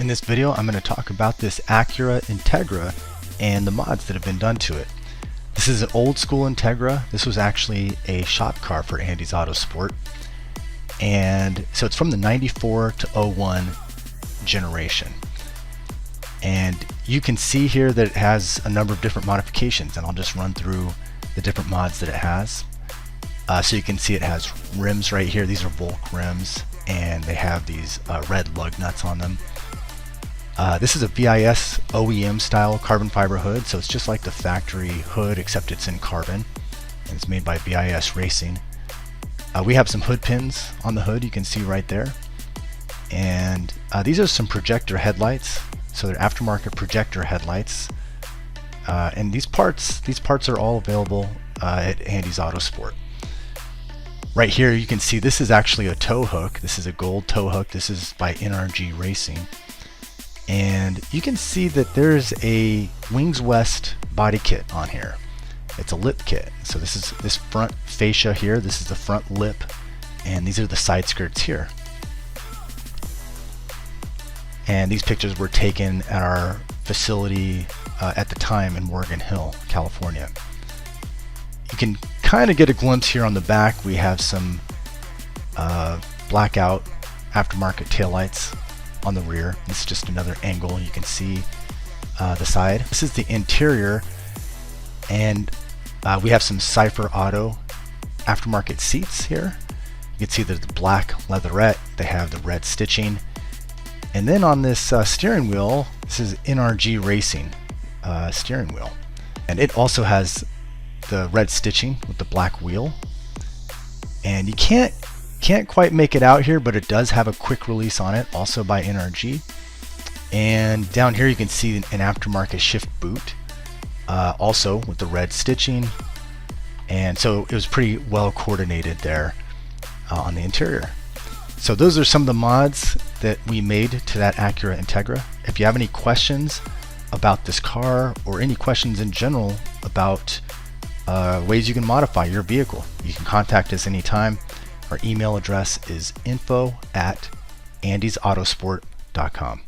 In this video, I'm going to talk about this Acura Integra and the mods that have been done to it. This is an old school Integra. This was actually a shop car for Andy's Auto Sport. And so it's from the 94 to 01 generation. And you can see here that it has a number of different modifications, and I'll just run through the different mods that it has. So you can see it has rims right here. These are Volk rims, and they have these red lug nuts on them. This is a VIS OEM style carbon fiber hood, so it's just like the factory hood except it's in carbon, and it's made by VIS Racing. We have some hood pins on the hood, you can see right there, and these are some projector headlights, so they're aftermarket projector headlights, and these parts are all available at Andy's Auto Sport. Right here you can see this is actually a tow hook. This is a gold tow hook. This is by NRG Racing. And you can see that there's a Wings West body kit on here. It's a lip kit. So this is this front fascia here. This is the front lip, and these are the side skirts here. And these pictures were taken at our facility at the time in Morgan Hill, California. You can kind of get a glimpse here on the back. We have some blackout aftermarket taillights on the rear. This is just another angle. You can see the side. This is the interior, and we have some Cypher Auto aftermarket seats here. You can see the black leatherette. They have the red stitching, and then on this steering wheel, this is NRG Racing steering wheel, and it also has the red stitching with the black wheel. And you can't quite make it out here, but it does have a quick release on it, also by NRG. And down here you can see an aftermarket shift boot, also with the red stitching. And so it was pretty well coordinated there on the interior. So those are some of the mods that we made to that Acura Integra. If you have any questions about this car, or any questions in general about ways you can modify your vehicle, you can contact us anytime. Our email address is info@andysautosport.com.